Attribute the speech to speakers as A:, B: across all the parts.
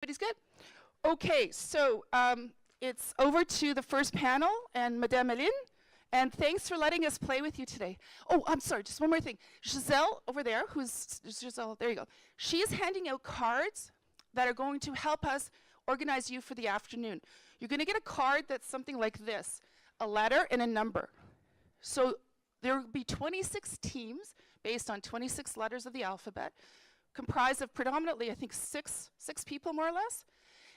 A: Everybody's good? Okay, so it's over to the first panel and Madame Aline, and thanks for letting us play with you today. Oh, I'm sorry, just one more thing. Giselle over there, who's Giselle, there you go. She is handing out cards that are going to help us organize you for the afternoon. You're going to get a card that's something like this, a letter and a number. So there will be 26 teams based on 26 letters of the alphabet, comprised of predominantly, I think, six people more or less.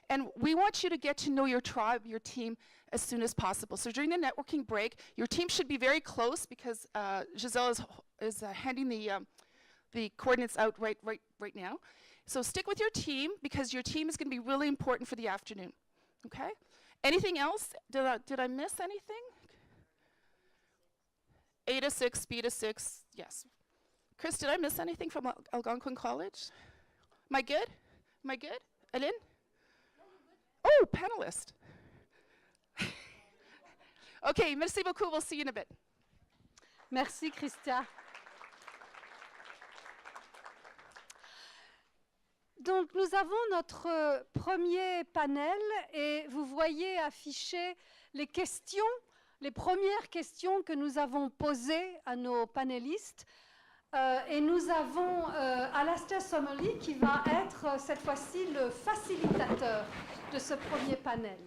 A: And we want you to get to know your tribe, your team, as soon as possible. So during the networking break, your team should be very close because Giselle is handing the coordinates out right now. So stick with your team because your team is going to be really important for the afternoon. Okay? Anything else? Did I miss anything? A to 6, B to 6, yes. Chris, did I miss anything from Algonquin College? Am I good? Am I good? Aline? Oh, panelist. Okay, merci beaucoup. We'll see you in a bit.
B: Merci, Christia. Donc, nous avons notre premier panel et vous voyez afficher les questions, les premières questions que nous avons posées à nos panélistes. Et nous avons Alastair Sommerly qui va être cette fois-ci le facilitateur de ce premier panel.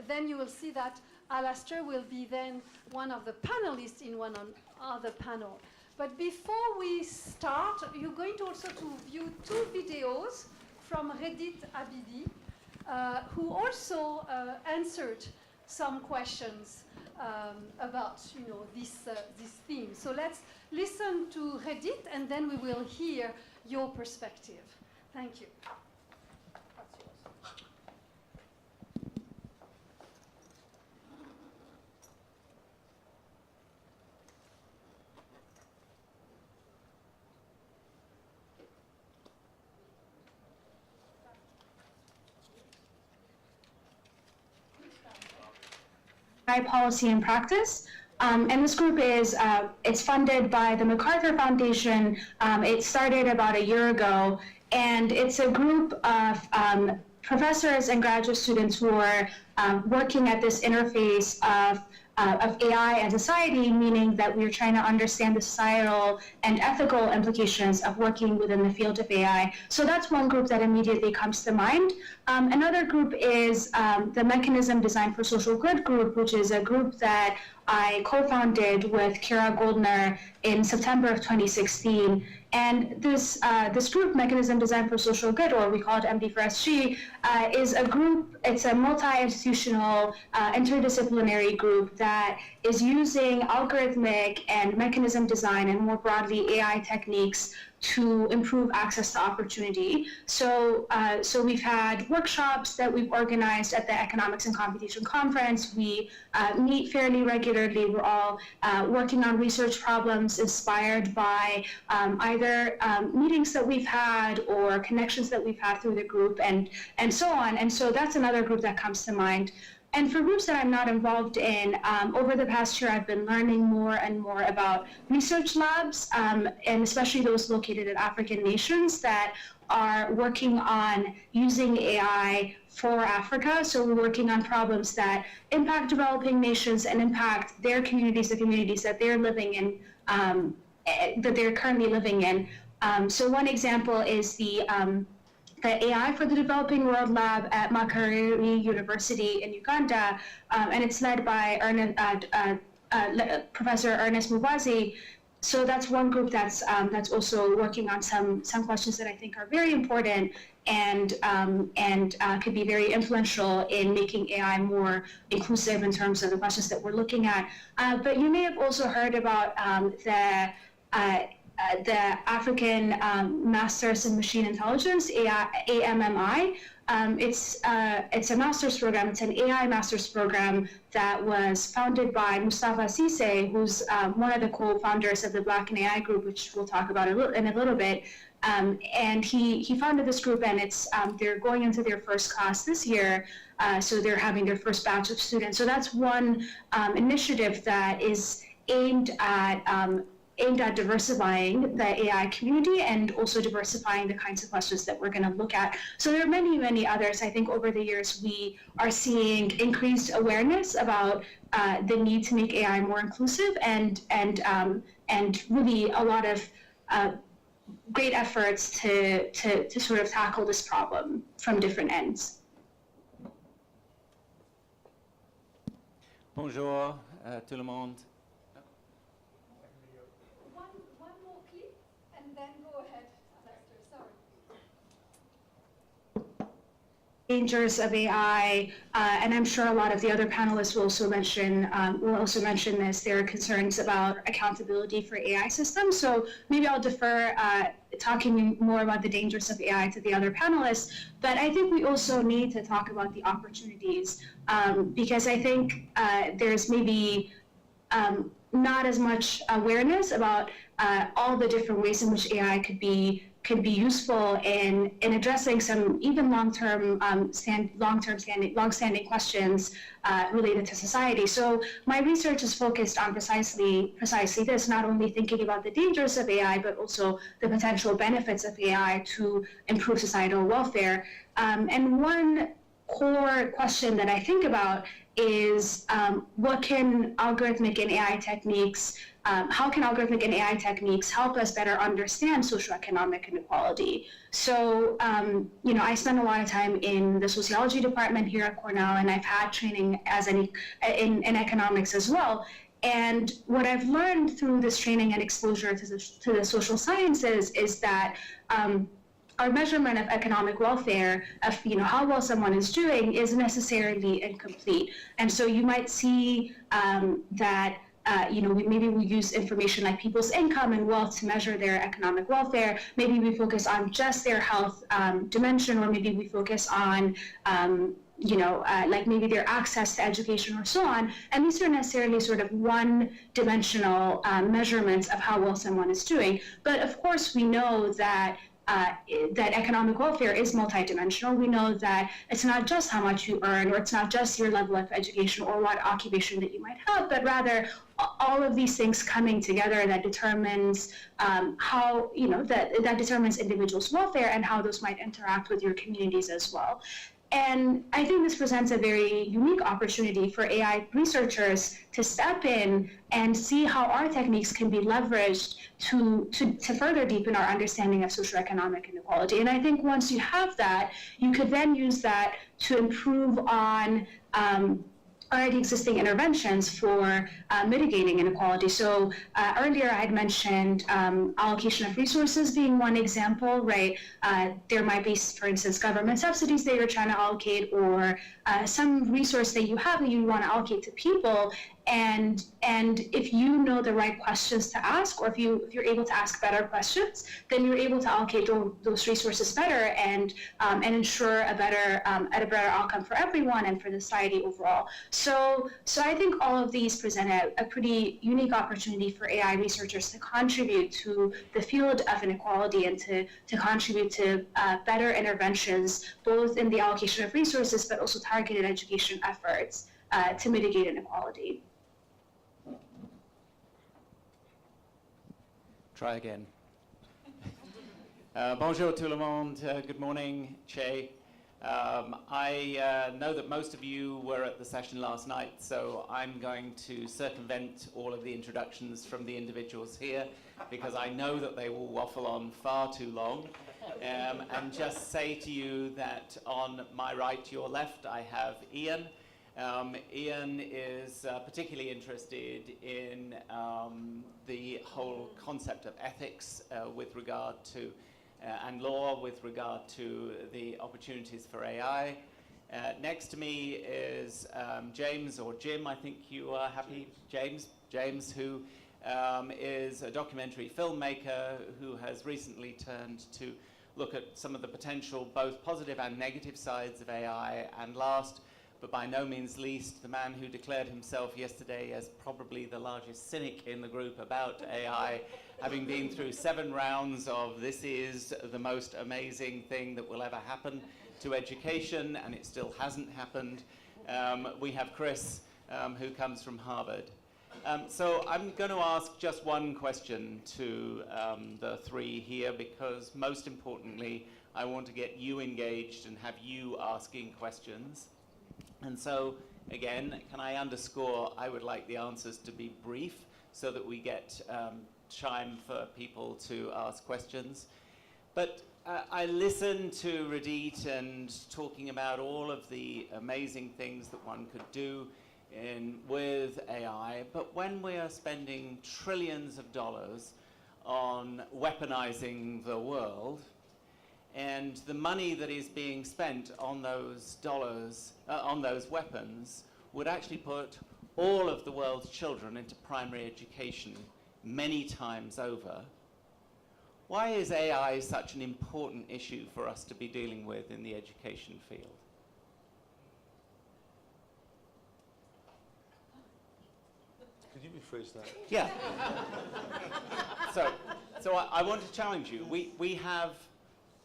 B: Then you will see that Alastair will be then one of the panelists in one other panel. But before we start, you're going to also to view two videos from Redit Abidi, who also answered some questions about this theme. So let's listen to Redit and then we will hear your perspective. Thank you.
C: Policy and practice. And this group is it's funded by the MacArthur Foundation. It started about a year ago, and it's a group of professors and graduate students who are working at this interface of AI and society, meaning that we're trying to understand the societal and ethical implications of working within the field of AI. So that's one group that immediately comes to mind. Another group is the Mechanism Design for Social Good group, which is a group that I co-founded with Kira Goldner in September of 2016. And this group, Mechanism Design for Social Good, or we call it MD4SG, is a group, it's a multi-institutional, interdisciplinary group that is using algorithmic and mechanism design and more broadly AI techniques to improve access to opportunity. So we've had workshops that we've organized at the Economics and Computation Conference. We meet fairly regularly. We're all working on research problems inspired by either meetings that we've had or connections that we've had through the group and so on. And so that's another group that comes to mind. And for groups that I'm not involved in, over the past year, I've been learning more and more about research labs, and especially those located in African nations that are working on using AI for Africa. So we're working on problems that impact developing nations and impact their communities, the communities that they're living in, that they're currently living in. So one example is the AI for the Developing World Lab at Makerere University in Uganda, and it's led by Professor Ernest Mubazi. So that's one group that's also working on some questions that I think are very important and could be very influential in making AI more inclusive in terms of the questions that we're looking at. But you may have also heard about the African Masters in Machine Intelligence, AMMI. It's a master's program. It's an AI master's program that was founded by Mustafa Cisse, who's one of the co-founders of the Black and AI group, which we'll talk about in a little bit. And he founded this group, and it's they're going into their first class this year. So they're having their first batch of students. So that's one initiative that is aimed at aimed at diversifying the AI community and also diversifying the kinds of questions that we're going to look at. So there are many, many others. I think over the years we are seeing increased awareness about the need to make AI more inclusive and really a lot of great efforts to sort of tackle this problem from different ends.
D: Bonjour tout le monde.
B: One more clip and then go ahead, Lester. Sorry.
C: Dangers of AI, and I'm sure a lot of the other panelists will also mention this. There are concerns about accountability for AI systems. So maybe I'll defer talking more about the dangers of AI to the other panelists. But I think we also need to talk about the opportunities because I think there's maybe not as much awareness about all the different ways in which AI could be useful in addressing some even long-standing questions related to society. So my research is focused on precisely this, not only thinking about the dangers of AI, but also the potential benefits of AI to improve societal welfare. And one core question that I think about is what can algorithmic and AI techniques how can algorithmic and AI techniques help us better understand socioeconomic inequality? So, I spend a lot of time in the sociology department here at Cornell, and I've had training in economics as well. And what I've learned through this training and exposure to the social sciences is that our measurement of economic welfare, of how well someone is doing, is necessarily incomplete. And so you might see that maybe we use information like people's income and wealth to measure their economic welfare. Maybe we focus on just their health dimension, or maybe we focus on like maybe their access to education or so on. And these are necessarily sort of one-dimensional measurements of how well someone is doing. But of course, we know that that economic welfare is multidimensional. We know that it's not just how much you earn, or it's not just your level of education or what occupation that you might have, but rather all of these things coming together that determines how, that determines individuals' welfare and how those might interact with your communities as well. And I think this presents a very unique opportunity for AI researchers to step in and see how our techniques can be leveraged to further deepen our understanding of socioeconomic inequality. And I think once you have that, you could then use that to improve on already existing interventions for mitigating inequality. So earlier I had mentioned allocation of resources being one example, right? There might be, for instance, government subsidies that you're trying to allocate, or some resource that you have that you want to allocate to people. And if you know the right questions to ask, or if you're able to ask better questions, then you're able to allocate those resources better and ensure a better outcome for everyone and for the society overall. So I think all of these present a pretty unique opportunity for AI researchers to contribute to the field of inequality and to contribute to better interventions, both in the allocation of resources, but also targeted education efforts to mitigate inequality.
D: Try again. Bonjour tout le monde. Good morning, Che. I know that most of you were at the session last night, so I'm going to circumvent all of the introductions from the individuals here, because I know that they will waffle on far too long. And just say to you that on my right, your left, I have Ian. Ian is particularly interested in the whole concept of ethics with regard to, and law with regard to the opportunities for AI. Next to me is James, or Jim, I think you are happy, James, who is a documentary filmmaker who has recently turned to look at some of the potential, both positive and negative sides of AI. And last, but by no means least, the man who declared himself yesterday as probably the largest cynic in the group about AI, having been through 7 rounds of this is the most amazing thing that will ever happen to education, and it still hasn't happened. We have Chris, who comes from Harvard. So I'm going to ask just one question to the three here, because most importantly, I want to get you engaged and have you asking questions. And so, again, can I underscore, I would like the answers to be brief so that we get time for people to ask questions. But I listened to Radit and talking about all of the amazing things that one could do with AI, but when we are spending trillions of dollars on weaponizing the world, and the money that is being spent on those dollars, on those weapons, would actually put all of the world's children into primary education many times over, why is AI such an important issue for us to be dealing with in the education field?
E: Could you rephrase that?
D: Yeah. So I want to challenge you. We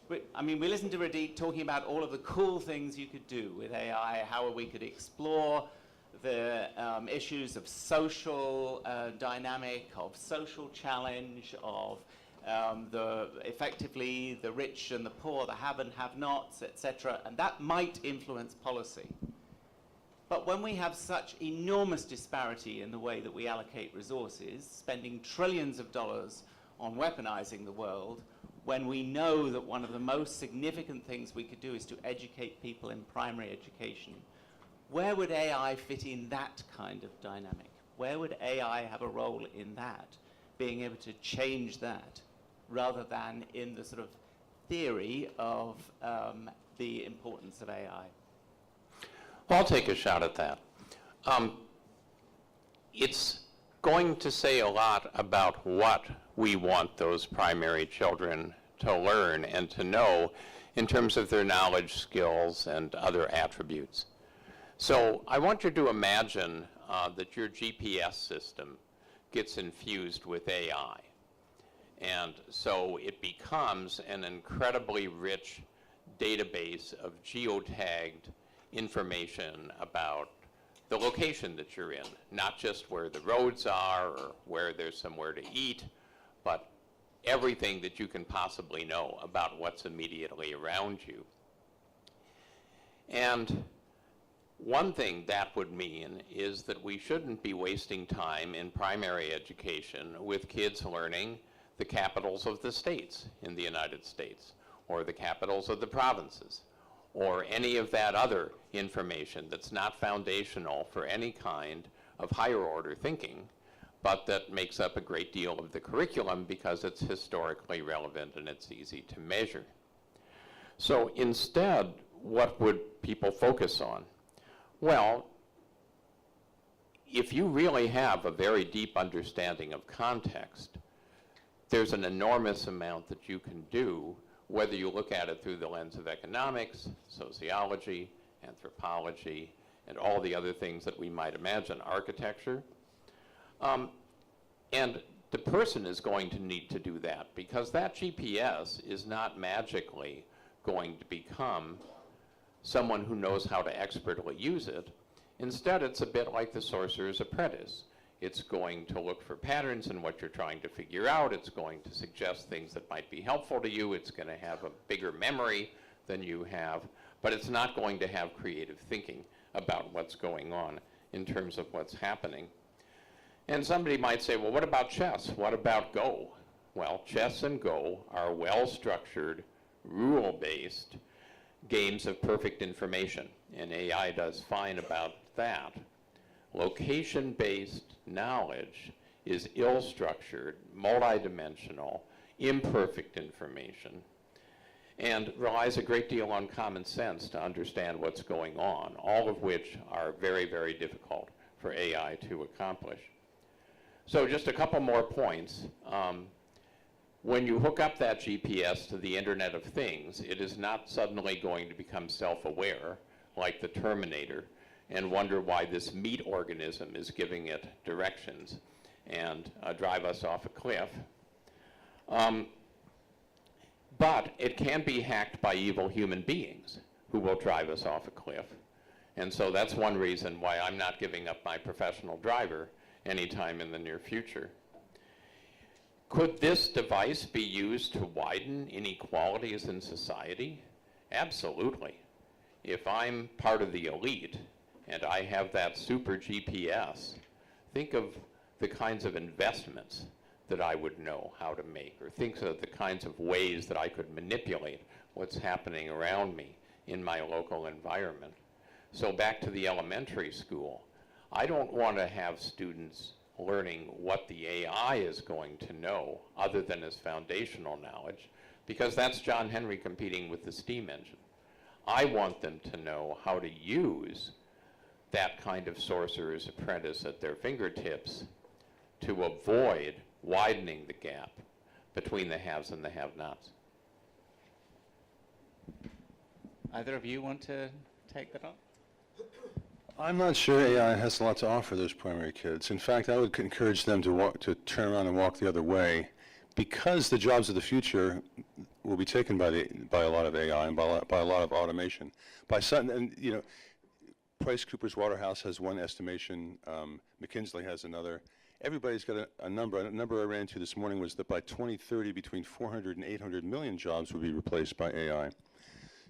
D: listened to Radit talking about all of the cool things you could do with AI, how we could explore the issues of social dynamic, of social challenge, of effectively the rich and the poor, the have and have-nots, etc. And that might influence policy. But when we have such enormous disparity in the way that we allocate resources, spending trillions of dollars on weaponizing the world, when we know that one of the most significant things we could do is to educate people in primary education, where would AI fit in that kind of dynamic? Where would AI have a role in that, being able to change that, rather than in the sort of theory of the importance of AI?
F: Well, I'll take a shot at that. It's going to say a lot about what we want those primary children to learn and to know in terms of their knowledge, skills, and other attributes. So I want you to imagine that your GPS system gets infused with AI. And so it becomes an incredibly rich database of geotagged information about the location that you're in, not just where the roads are or where there's somewhere to eat, but everything that you can possibly know about what's immediately around you. And one thing that would mean is that we shouldn't be wasting time in primary education with kids learning the capitals of the states in the United States, or the capitals of the provinces, or any of that other information that's not foundational for any kind of higher order thinking, but that makes up a great deal of the curriculum because it's historically relevant and it's easy to measure. So instead, what would people focus on? Well, if you really have a very deep understanding of context, there's an enormous amount that you can do, whether you look at it through the lens of economics, sociology, anthropology, and all the other things that we might imagine, architecture. And the person is going to need to do that, because that GPS is not magically going to become someone who knows how to expertly use it. Instead, it's a bit like the sorcerer's apprentice. It's going to look for patterns in what you're trying to figure out. It's going to suggest things that might be helpful to you. It's going to have a bigger memory than you have, but it's not going to have creative thinking about what's going on in terms of what's happening. And somebody might say, well, what about chess? What about Go? Well, chess and Go are well-structured, rule-based games of perfect information, and AI does fine about that. Location-based knowledge is ill-structured, multidimensional, imperfect information, and relies a great deal on common sense to understand what's going on, all of which are very, very difficult for AI to accomplish. So just a couple more points. When you hook up that GPS to the Internet of Things, it is not suddenly going to become self-aware like the Terminator and wonder why this meat organism is giving it directions and drive us off a cliff. But it can be hacked by evil human beings who will drive us off a cliff. And so that's one reason why I'm not giving up my professional driver, anytime in the near future. Could this device be used to widen inequalities in society? Absolutely. If I'm part of the elite and I have that super GPS, think of the kinds of investments that I would know how to make, or think of the kinds of ways that I could manipulate what's happening around me in my local environment. So back to the elementary school, I don't want to have students learning what the AI is going to know other than as foundational knowledge, because that's John Henry competing with the steam engine. I want them to know how to use that kind of sorcerer's apprentice at their fingertips to avoid widening the gap between the haves and the have-nots.
D: Either of you want to take that on?
E: I'm not sure AI has a lot to offer those primary kids. In fact, I would encourage them to turn around and walk the other way, because the jobs of the future will be taken by a lot of AI and by a lot of automation. Price Cooper's Waterhouse has one estimation. McKinsey has another. Everybody's got a number. A number I ran into this morning was that by 2030, between 400 and 800 million jobs would be replaced by AI.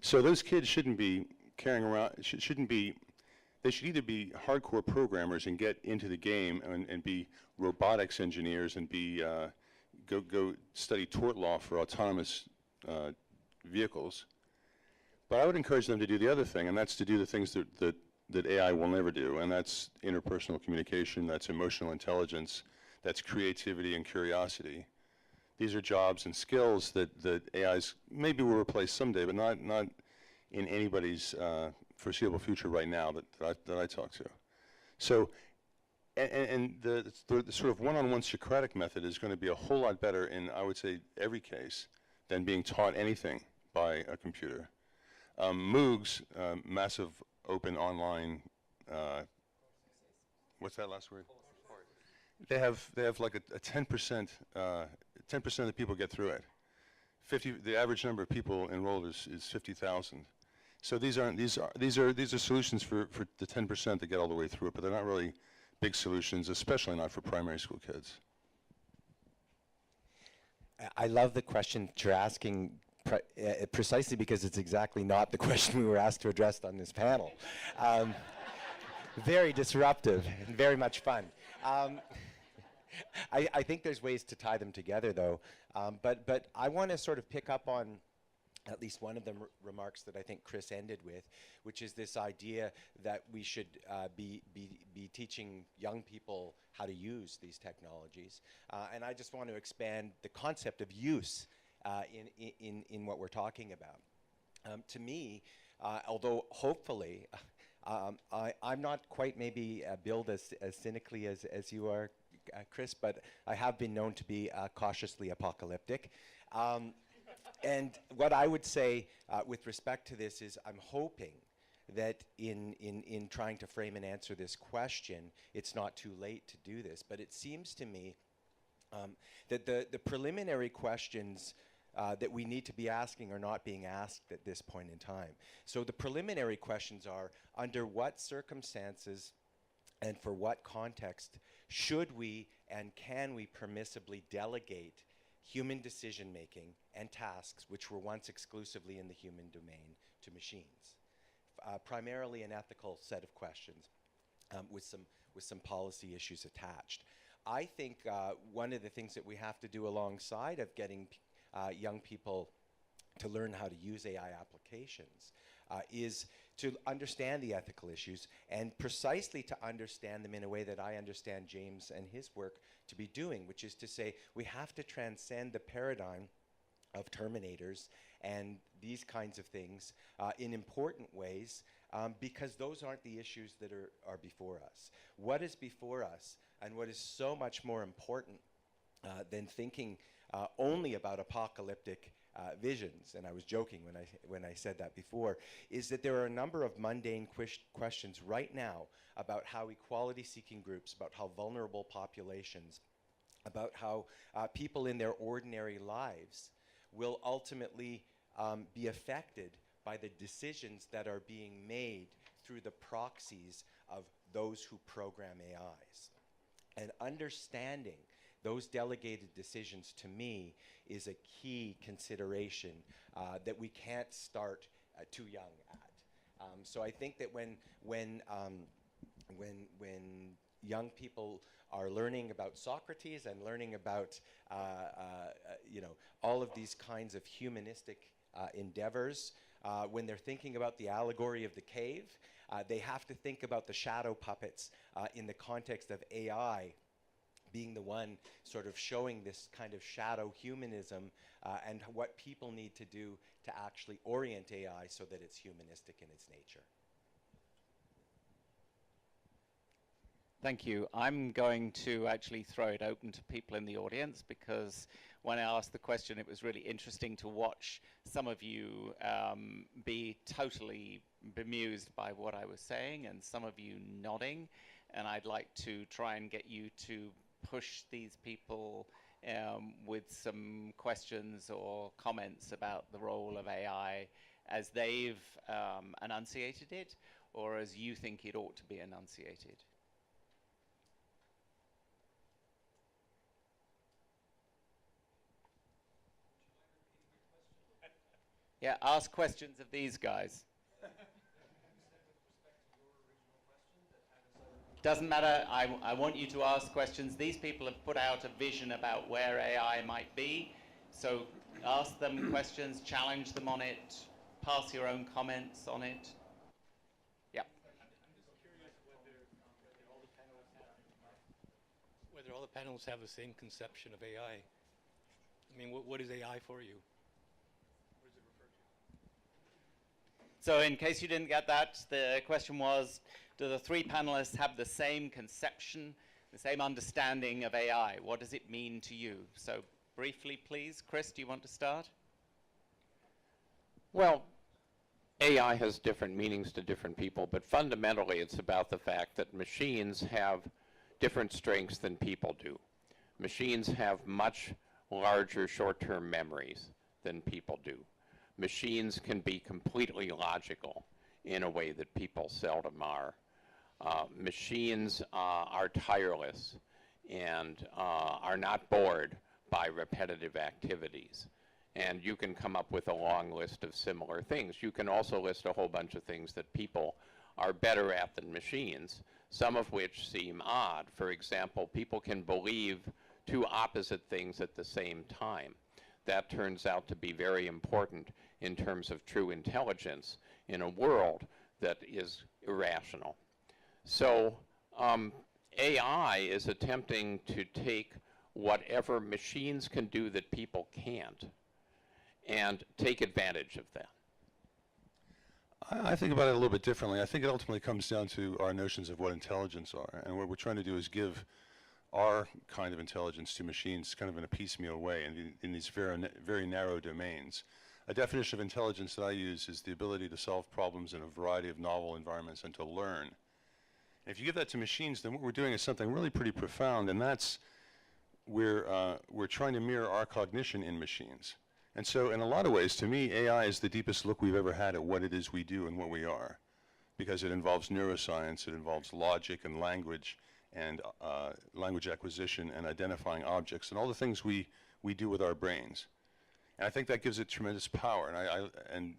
E: So those kids shouldn't be carrying around. They should either be hardcore programmers and get into the game and be robotics engineers and go study tort law for autonomous vehicles. But I would encourage them to do the other thing, and that's to do the things that AI will never do, and that's interpersonal communication, that's emotional intelligence, that's creativity and curiosity. These are jobs and skills that AIs maybe will replace someday, but not in anybody's foreseeable future right now that I talk to. So, and the sort of one-on-one Socratic method is going to be a whole lot better in, I would say, every case than being taught anything by a computer. MOOCs, massive open online, what's that last word? They have like a 10%, 10% of the people get through it. The average number of people enrolled is 50,000. So these are solutions for the 10% that get all the way through it, but they're not really big solutions, especially not for primary school kids.
G: I love the question that you're asking precisely because it's exactly not the question we were asked to address on this panel. Very disruptive and very much fun. I think there's ways to tie them together, though. But I want to sort of pick up on at least one of the remarks that I think Chris ended with, which is this idea that we should be teaching young people how to use these technologies. And I just want to expand the concept of use in what we're talking about. To me, although hopefully, I'm not quite maybe billed as cynically as you are, Chris, but I have been known to be cautiously apocalyptic. And what I would say with respect to this is I'm hoping that in trying to frame and answer this question, it's not too late to do this. But it seems to me that the preliminary questions that we need to be asking are not being asked at this point in time. So the preliminary questions are, under what circumstances and for what context should we and can we permissibly delegate human decision-making and tasks which were once exclusively in the human domain to machines? Primarily an ethical set of questions with some policy issues attached. I think one of the things that we have to do alongside of getting young people to learn how to use AI applications is to understand the ethical issues, and precisely to understand them in a way that I understand James and his work to be doing, which is to say we have to transcend the paradigm of terminators and these kinds of things in important ways, because those aren't the issues that are before us. What is before us, and what is so much more important than thinking only about apocalyptic visions, and I was joking when I said that before, is that there are a number of mundane questions right now about how equality-seeking groups, about how vulnerable populations, about how people in their ordinary lives will ultimately be affected by the decisions that are being made through the proxies of those who program AIs. And understanding those delegated decisions, to me, is a key consideration that we can't start too young at. So I think that when young people are learning about Socrates and learning about all of these kinds of humanistic endeavors, when they're thinking about the allegory of the cave, they have to think about the shadow puppets in the context of AI being the one sort of showing this kind of shadow humanism and what people need to do to actually orient AI so that it's humanistic in its nature.
D: Thank you. I'm going to actually throw it open to people in the audience, because when I asked the question, it was really interesting to watch some of you be totally bemused by what I was saying, and some of you nodding. And I'd like to try and get you to push these people with some questions or comments about the role of AI as they've enunciated it, or as you think it ought to be enunciated. Yeah, ask questions of these guys. Doesn't matter, I want you to ask questions. These people have put out a vision about where AI might be, so ask them questions, challenge them on it, pass your own comments on it. Yeah.
H: I'm just curious whether all the panelists have the same conception of AI. I mean, what is AI for you?
D: So in case you didn't get that, the question was, do the three panelists have the same conception, the same understanding of AI? What does it mean to you? So briefly, please. Chris, do you want to start?
F: Well, AI has different meanings to different people, but fundamentally it's about the fact that machines have different strengths than people do. Machines have much larger short-term memories than people do. Machines can be completely logical in a way that people seldom are. Machines are tireless and are not bored by repetitive activities. And you can come up with a long list of similar things. You can also list a whole bunch of things that people are better at than machines, some of which seem odd. For example, people can believe two opposite things at the same time. That turns out to be very important in terms of true intelligence in a world that is irrational. So AI is attempting to take whatever machines can do that people can't and take advantage of that.
E: I think about it a little bit differently. I think it ultimately comes down to our notions of what intelligence are. And what we're trying to do is give our kind of intelligence to machines kind of in a piecemeal way in these very narrow domains. A definition of intelligence that I use is the ability to solve problems in a variety of novel environments and to learn. And if you give that to machines, then what we're doing is something really pretty profound, and that's we're trying to mirror our cognition in machines. And so in a lot of ways, to me, AI is the deepest look we've ever had at what it is we do and what we are, because it involves neuroscience, it involves logic and language acquisition and identifying objects and all the things we do with our brains. And I think that gives it tremendous power. And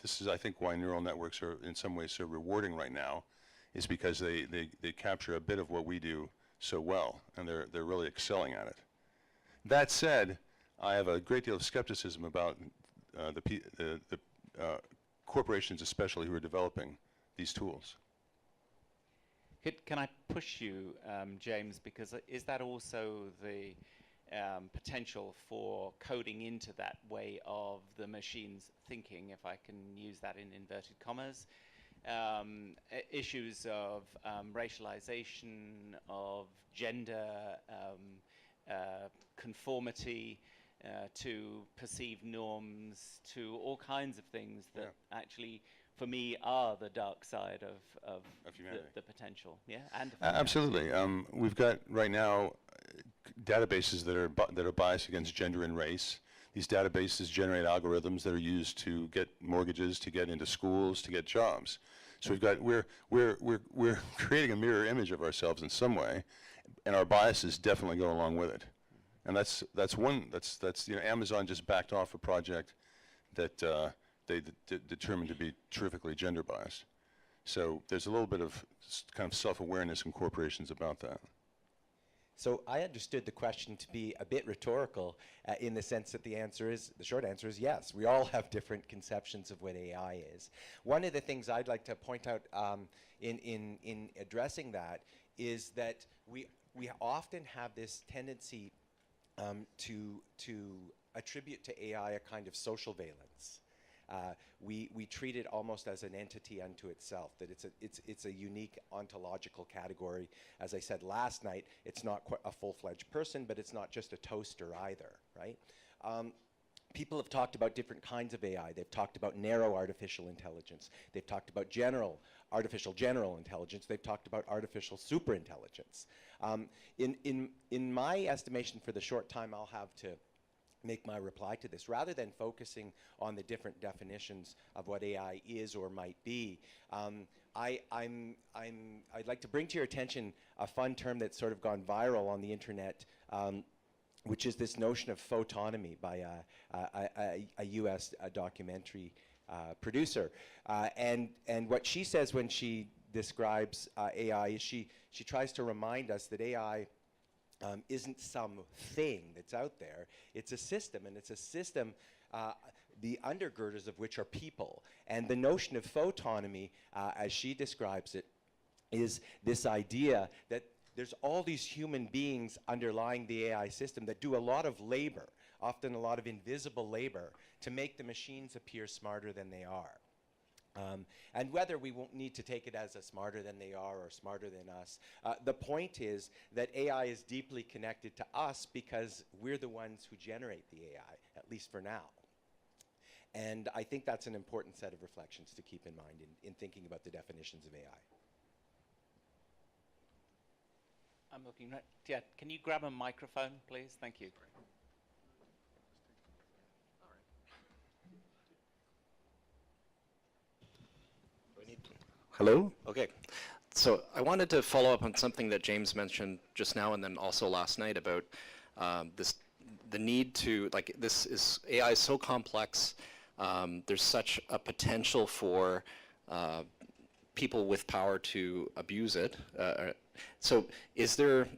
E: this is, I think, why neural networks are in some ways so rewarding right now, is because they capture a bit of what we do so well, and they're really excelling at it. That said, I have a great deal of skepticism about the corporations especially who are developing these tools.
D: Can I push you, James, because is that also the potential for coding into that way of the machine's thinking, if I can use that in inverted commas? Issues of racialization, of gender, conformity to perceived norms, to all kinds of things that actually, for me, are the dark side of the potential. Yeah, and
E: absolutely. We've got right now databases that are biased against gender and race. These databases generate algorithms that are used to get mortgages, to get into schools, to get jobs. So we're creating a mirror image of ourselves in some way, and our biases definitely go along with it. And that's you know, Amazon just backed off a project that they determined to be terrifically gender biased. So there's a little bit of kind of self-awareness in corporations about that.
G: So I understood the question to be a bit rhetorical in the sense that the short answer is yes. We all have different conceptions of what AI is. One of the things I'd like to point out in addressing that is that we often have this tendency to attribute to AI a kind of social valence. We treat it almost as an entity unto itself, that it's a unique ontological category. As I said last night, it's not a full-fledged person, but it's not just a toaster either, right? People have talked about different kinds of AI. They've talked about narrow artificial intelligence. They've talked about artificial general intelligence. They've talked about artificial superintelligence. In my estimation, for the short time I'll have to make my reply to this, rather than focusing on the different definitions of what AI is or might be, I'd like to bring to your attention a fun term that's sort of gone viral on the internet, which is this notion of photonomy by a US documentary producer. And what she says when she describes AI is she tries to remind us that AI isn't some thing that's out there. It's a system, and it's a system, the undergirders of which are people. And the notion of photonomy, as she describes it, is this idea that there's all these human beings underlying the AI system that do a lot of labor, often a lot of invisible labor, to make the machines appear smarter than they are. And whether we won't need to take it as a smarter than they are or smarter than us, the point is that AI is deeply connected to us because we're the ones who generate the AI, at least for now. And I think that's an important set of reflections to keep in mind in thinking about the definitions of AI.
D: I'm looking right. Yeah, can you grab a microphone, please? Thank you.
I: Hello? Okay. So I wanted to follow up on something that James mentioned just now and then also last night about the need to, like, AI is so complex, there's such a potential for people with power to abuse it. So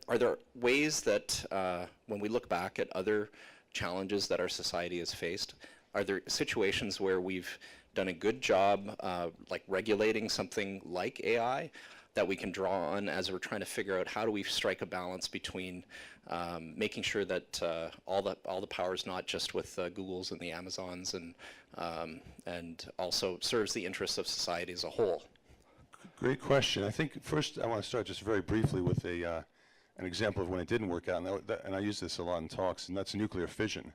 I: are there ways that when we look back at other challenges that our society has faced, are there situations where we've done a good job like regulating something like AI that we can draw on as we're trying to figure out how do we strike a balance between making sure that all the power is not just with Googles and the Amazons and also serves the interests of society as a whole?
E: Great question. I think first I want to start just very briefly with an example of when it didn't work out, and I use this a lot in talks, and that's nuclear fission.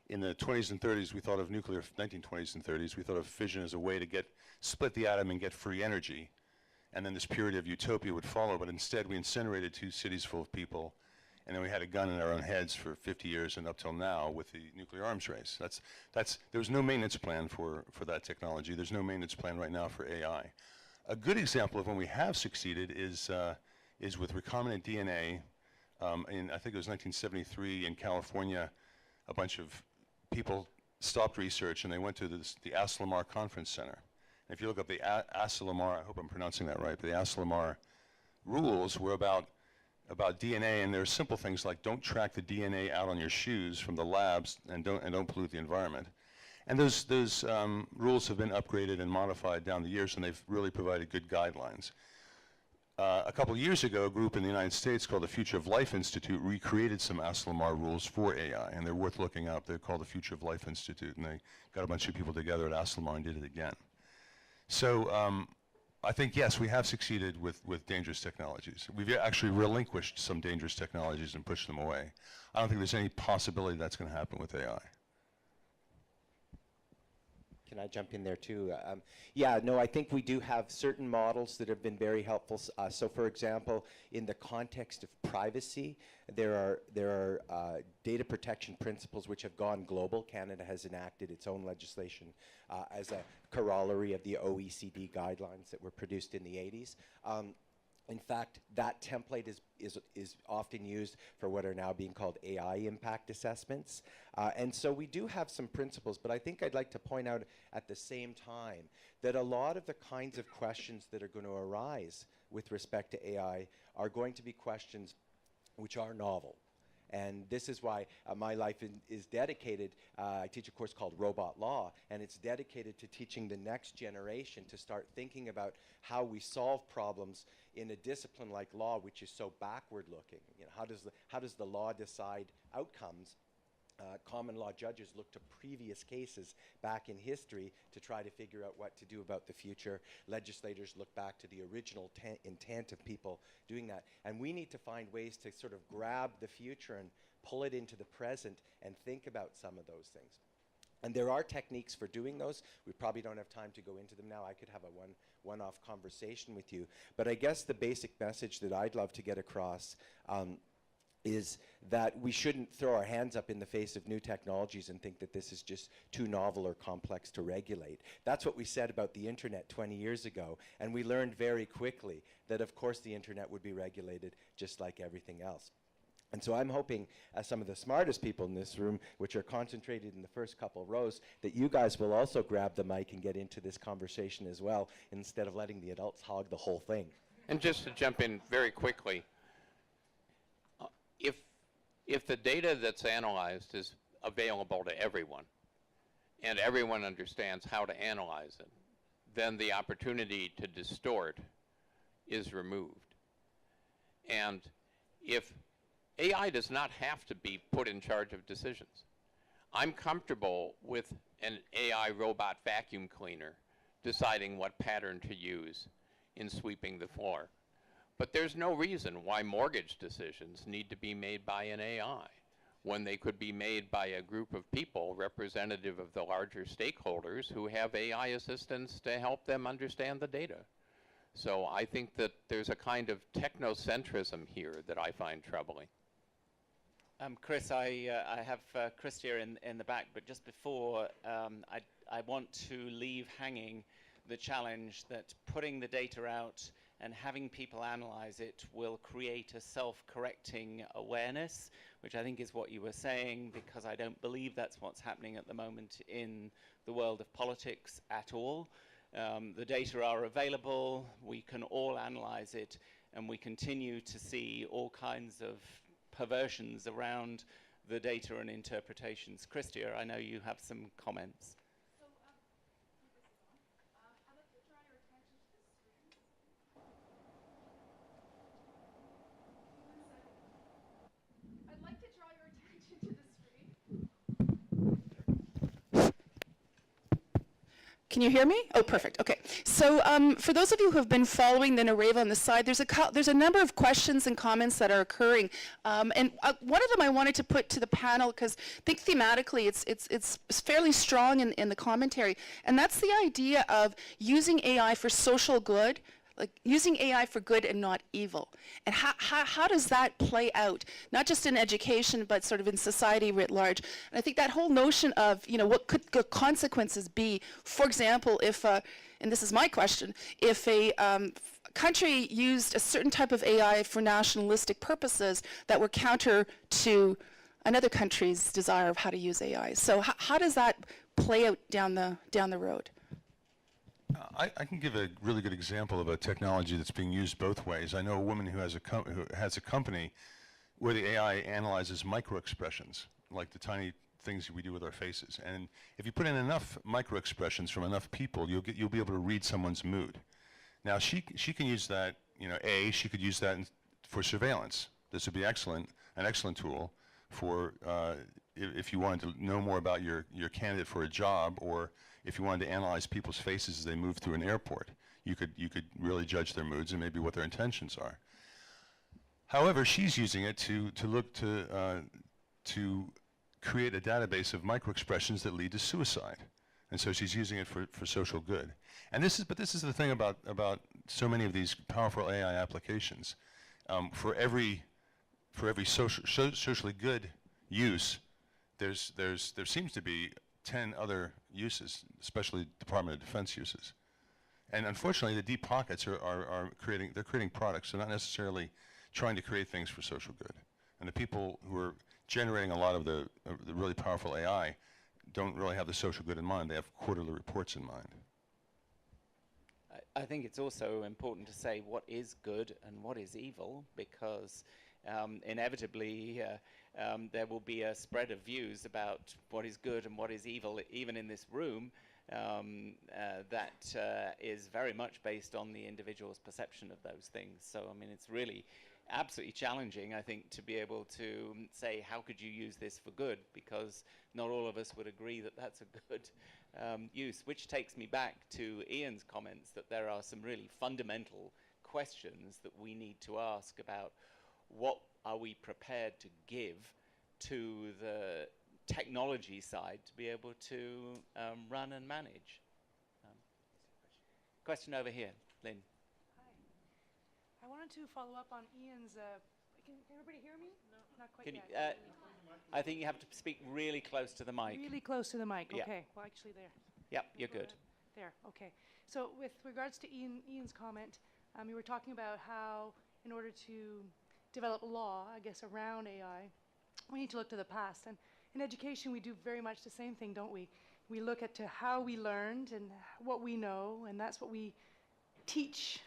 E: In the 20s and 30s, we thought of 1920s and 30s, we thought of fission as a way to split the atom and get free energy, and then this period of utopia would follow, but instead we incinerated 2 cities full of people, and then we had a gun in our own heads for 50 years and up till now with the nuclear arms race. There was no maintenance plan for that technology. There's no maintenance plan right now for AI. A good example of when we have succeeded is with recombinant DNA. I think it was 1973 in California, a bunch of people stopped research and they went to the Asilomar Conference Center. And if you look up the Asilomar, I hope I'm pronouncing that right, but the Asilomar rules were about DNA, and there are simple things like don't track the DNA out on your shoes from the labs and don't pollute the environment. And those rules have been upgraded and modified down the years, and they've really provided good guidelines. A couple of years ago, a group in the United States called the Future of Life Institute recreated some Asilomar rules for AI, and they're worth looking up. They're called the Future of Life Institute, and they got a bunch of people together at Asilomar and did it again. So I think, yes, we have succeeded with dangerous technologies. We've actually relinquished some dangerous technologies and pushed them away. I don't think there's any possibility that's going to happen with AI.
G: Can I jump in there too? Yeah, no, I think we do have certain models that have been very helpful. So for example, in the context of privacy, there are data protection principles which have gone global. Canada has enacted its own legislation as a corollary of the OECD guidelines that were produced in the 80s. In fact, that template is often used for what are now being called AI impact assessments. And so we do have some principles, but I think I'd like to point out at the same time that a lot of the kinds of questions that are going to arise with respect to AI are going to be questions which are novel. And this is why my life is dedicated. I teach a course called Robot Law, and it's dedicated to teaching the next generation to start thinking about how we solve problems in a discipline like law, which is so backward looking. You know, how does the law decide outcomes? Common law judges look to previous cases back in history to try to figure out what to do about the future. Legislators look back to the original intent of people doing that. And we need to find ways to sort of grab the future and pull it into the present and think about some of those things. And there are techniques for doing those. We probably don't have time to go into them now. I could have a one-off conversation with you. But I guess the basic message that I'd love to get across is that we shouldn't throw our hands up in the face of new technologies and think that this is just too novel or complex to regulate. That's what we said about the internet 20 years ago, and we learned very quickly that of course the internet would be regulated just like everything else. And so I'm hoping, as some of the smartest people in this room, which are concentrated in the first couple rows, that you guys will also grab the mic and get into this conversation as well, instead of letting the adults hog the whole thing.
F: And just to jump in very quickly, if the data that's analyzed is available to everyone, and everyone understands how to analyze it, then the opportunity to distort is removed. And if AI does not have to be put in charge of decisions. I'm comfortable with an AI robot vacuum cleaner deciding what pattern to use in sweeping the floor. But there's no reason why mortgage decisions need to be made by an AI when they could be made by a group of people representative of the larger stakeholders who have AI assistants to help them understand the data. So I think that there's a kind of technocentrism here that I find troubling.
D: Chris, I have Chris here in the back, but just before, I want to leave hanging the challenge that putting the data out and having people analyze it will create a self-correcting awareness, which I think is what you were saying, because I don't believe that's what's happening at the moment in the world of politics at all. The data are available, we can all analyze it, and we continue to see all kinds of perversions around the data and interpretations. Christia, I know you have some comments.
A: So, I'd like to draw your attention to the screen. I'd like to draw your attention to the screen. Can you hear me? Oh, perfect. Okay. So for those of you who have been following the narrative on the side, there's a number of questions and comments that are occurring. And one of them I wanted to put to the panel, because I think thematically it's fairly strong in the commentary. And that's the idea of using AI for social good, like using AI for good and not evil. And how does that play out, not just in education, but sort of in society writ large? And I think that whole notion of, you know, what could the consequences be? For example, if, and this is my question, if a country used a certain type of AI for nationalistic purposes that were counter to another country's desire of how to use AI. So how does that play out down the road?
E: I can give a really good example of a technology that's being used both ways. I know a woman who has a company where the AI analyzes micro-expressions, like the tiny things we do with our faces. And if you put in enough micro-expressions from enough people, you'll be able to read someone's mood. Now she can use that, you know, she could use that for surveillance. This would be an excellent tool for if you wanted to know more about your candidate for a job, or if you wanted to analyze people's faces as they move through an airport. You could really judge their moods and maybe what their intentions are. However, she's using it to look to create a database of micro-expressions that lead to suicide. And so she's using it for social good. And this is the thing about so many of these powerful AI applications. For every socially good use, there seems to be 10 other uses, especially Department of Defense uses. And unfortunately, the deep pockets are creating products. They're not necessarily trying to create things for social good. And the people who are generating a lot of the really powerful AI don't really have the social good in mind. They have quarterly reports in mind.
D: I think it's also important to say what is good and what is evil, because inevitably there will be a spread of views about what is good and what is evil, even in this room, that is very much based on the individual's perception of those things. So, I mean, it's really absolutely challenging, I think, to be able to say, how could you use this for good? Because not all of us would agree that that's a good use, which takes me back to Ian's comments that there are some really fundamental questions that we need to ask about what are we prepared to give to the technology side to be able to run and manage. Question over here, Lynn.
J: I wanted to follow up on Ian's. Can everybody hear me? No, not quite
D: Can
J: yet.
D: I think you have to speak really close to the mic.
J: Really close to the mic.
D: Yeah.
J: Okay. Well, actually, there.
D: Yep, you're good.
J: There. Okay. So, with regards to Ian's comment, you were talking about how, in order to develop law, I guess, around AI, we need to look to the past. And in education, we do very much the same thing, don't we? We look at to how we learned and what we know, and that's what we teach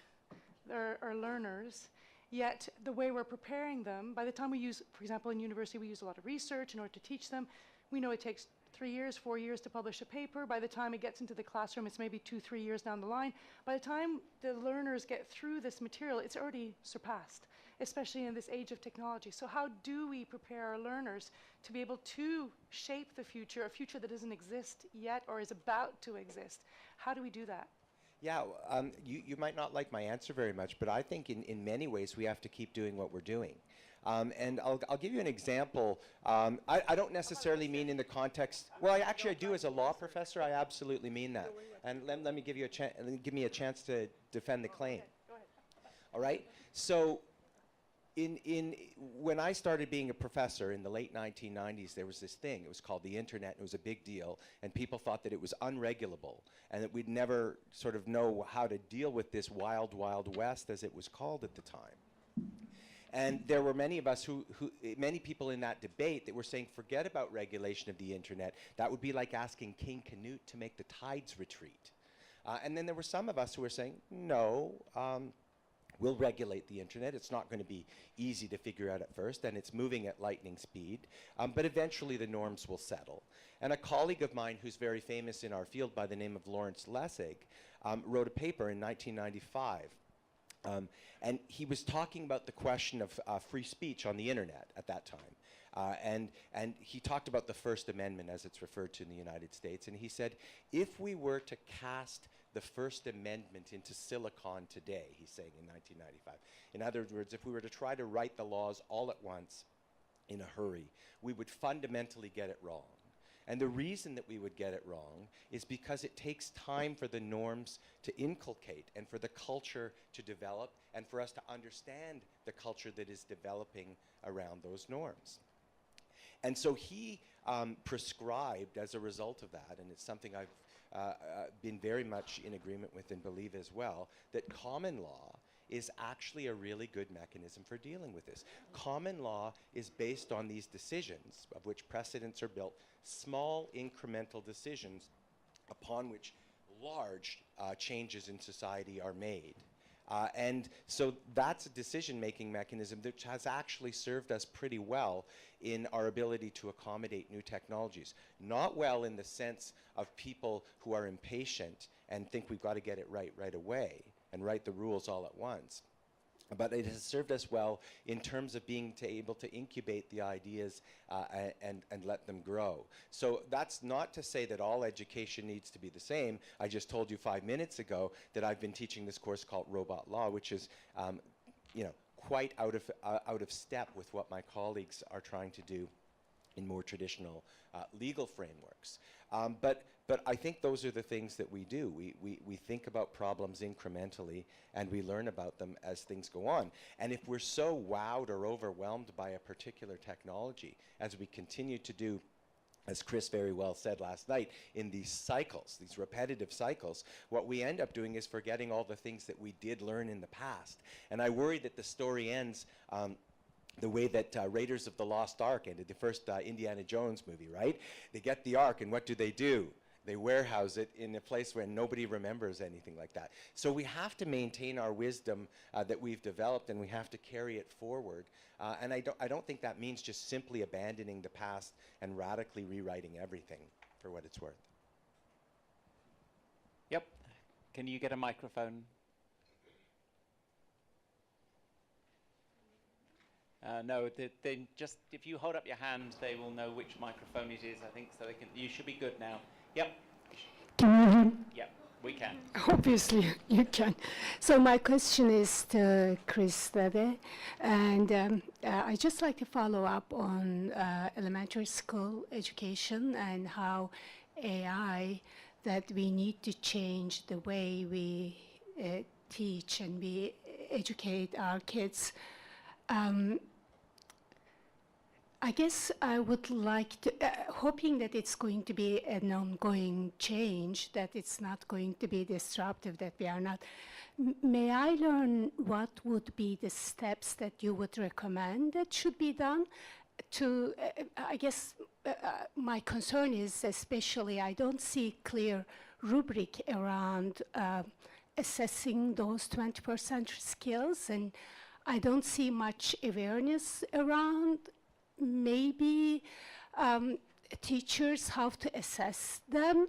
J: our learners. Yet the way we're preparing them, by the time we use, for example, in university, we use a lot of research in order to teach them. We know it takes 3 years, 4 years to publish a paper. By the time it gets into the classroom, it's maybe 2, 3 years down the line. By the time the learners get through this material, it's already surpassed, especially in this age of technology. So how do we prepare our learners to be able to shape the future, a future that doesn't exist yet or is about to exist? How do we do that?
G: Yeah, you might not like my answer very much, but I think in many ways we have to keep doing what we're doing. And I'll give you an example. I don't necessarily mean in the context, well, I do as a law professor, I absolutely mean that. And let me give you give me a chance to defend the claim.
J: Go ahead.
G: All right? So when I started being a professor in the late 1990s, there was this thing. It was called the internet. It was a big deal, and people thought that it was unregulable and that we'd never sort of know how to deal with this wild, wild west, as it was called at the time. And there were many of us many people in that debate that were saying, forget about regulation of the internet. That would be like asking King Canute to make the tides retreat. And then there were some of us who were saying, no, we'll regulate the internet. It's not going to be easy to figure out at first, and it's moving at lightning speed. But eventually the norms will settle. And a colleague of mine who's very famous in our field by the name of Lawrence Lessig wrote a paper in 1995. And he was talking about the question of free speech on the internet at that time. And he talked about the First Amendment as it's referred to in the United States. And he said, if we were to cast the First Amendment into silicon today, he's saying in 1995. In other words, if we were to try to write the laws all at once in a hurry, we would fundamentally get it wrong. And the reason that we would get it wrong is because it takes time for the norms to inculcate and for the culture to develop and for us to understand the culture that is developing around those norms. And so he prescribed as a result of that, and it's something I've been very much in agreement with and believe as well, that common law is actually a really good mechanism for dealing with this. Common law is based on these decisions, of which precedents are built, small incremental decisions upon which large changes in society are made. And so that's a decision-making mechanism that has actually served us pretty well in our ability to accommodate new technologies. Not well in the sense of people who are impatient and think we've got to get it right away and write the rules all at once. But it has served us well in terms of being able to incubate the ideas and let them grow. So that's not to say that all education needs to be the same. I just told you 5 minutes ago that I've been teaching this course called Robot Law, which is quite out of step with what my colleagues are trying to do in more traditional legal frameworks. But I think those are the things that we do. We think about problems incrementally, and we learn about them as things go on. And if we're so wowed or overwhelmed by a particular technology, as we continue to do as Chris very well said last night, in these cycles, these repetitive cycles, what we end up doing is forgetting all the things that we did learn in the past. And I worry that the story ends the way that Raiders of the Lost Ark ended, the first Indiana Jones movie, right? They get the Ark, and what do? They warehouse it in a place where nobody remembers anything like that. So we have to maintain our wisdom that we've developed, and we have to carry it forward. And I don't think that means just simply abandoning the past and radically rewriting everything, for what it's worth.
D: Yep. Can you get a microphone? No, they just, if you hold up your hand, they will know which microphone it is, I think, so they can, you should be good now. Yep.
K: Can you hear me?
D: Yep, we can.
K: Obviously, you can. So my question is to Chris Leve, and I'd just like to follow up on elementary school education and how AI, that we need to change the way we teach and we educate our kids. I guess I would like to, hoping that it's going to be an ongoing change, that it's not going to be disruptive, that we are not. May I learn what would be the steps that you would recommend that should be done to, I guess my concern is especially I don't see clear rubric around assessing those 20% skills, and I don't see much awareness around maybe teachers how to assess them.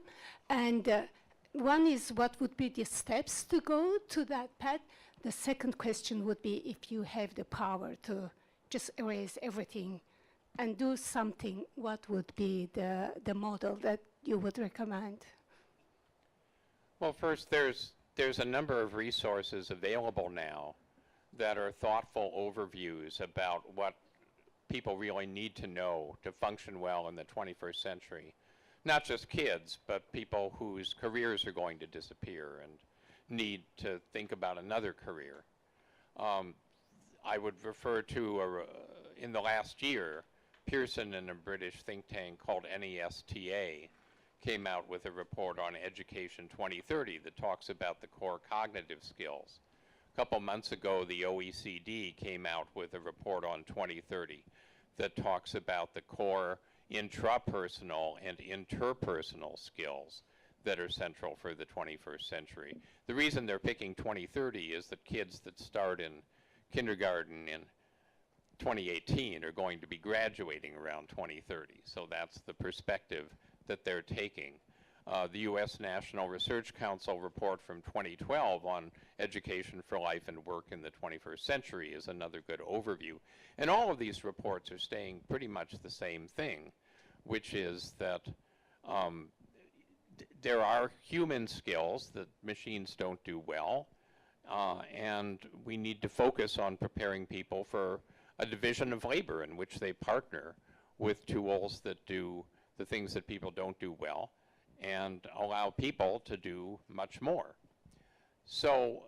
K: And one is what would be the steps to go to that path. The second question would be if you have the power to just erase everything and do something, what would be the model that you would recommend?
F: Well, first, there's a number of resources available now that are thoughtful overviews about what people really need to know to function well in the 21st century. Not just kids, but people whose careers are going to disappear and need to think about another career. I would refer to, in the last year, Pearson and a British think tank called NESTA came out with a report on Education 2030 that talks about the core cognitive skills. A couple months ago, the OECD came out with a report on 2030 that talks about the core intrapersonal and interpersonal skills that are central for the 21st century. The reason they're picking 2030 is that kids that start in kindergarten in 2018 are going to be graduating around 2030. So that's the perspective that they're taking. The U.S. National Research Council report from 2012 on education for life and work in the 21st century is another good overview. And all of these reports are saying pretty much the same thing, which is that there are human skills that machines don't do well, and we need to focus on preparing people for a division of labor in which they partner with tools that do the things that people don't do well, and allow people to do much more. So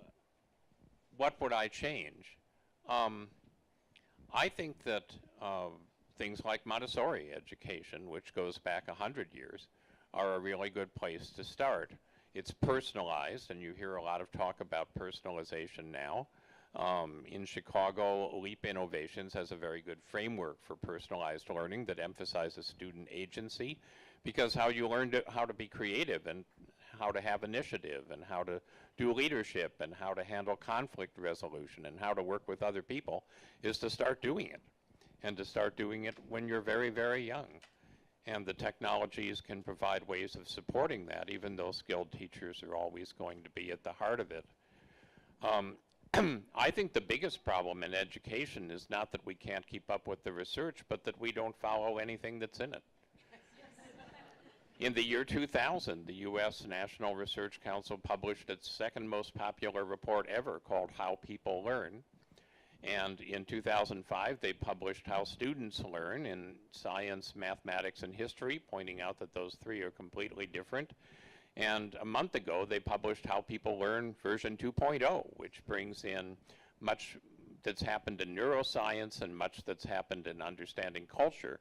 F: what would I change? I think that things like Montessori education, which goes back 100 years, are a really good place to start. It's personalized, and you hear a lot of talk about personalization now. In Chicago, Leap Innovations has a very good framework for personalized learning that emphasizes student agency, because how you learn how to be creative and how to have initiative and how to do leadership and how to handle conflict resolution and how to work with other people is to start doing it, and to start doing it when you're very, very young. And the technologies can provide ways of supporting that, even though skilled teachers are always going to be at the heart of it. I think the biggest problem in education is not that we can't keep up with the research, but that we don't follow anything that's in it. In the year 2000, the U.S. National Research Council published its second most popular report ever called How People Learn. And in 2005, they published How Students Learn in science, mathematics, and history, pointing out that those three are completely different. And a month ago, they published How People Learn version 2.0, which brings in much that's happened in neuroscience and much that's happened in understanding culture,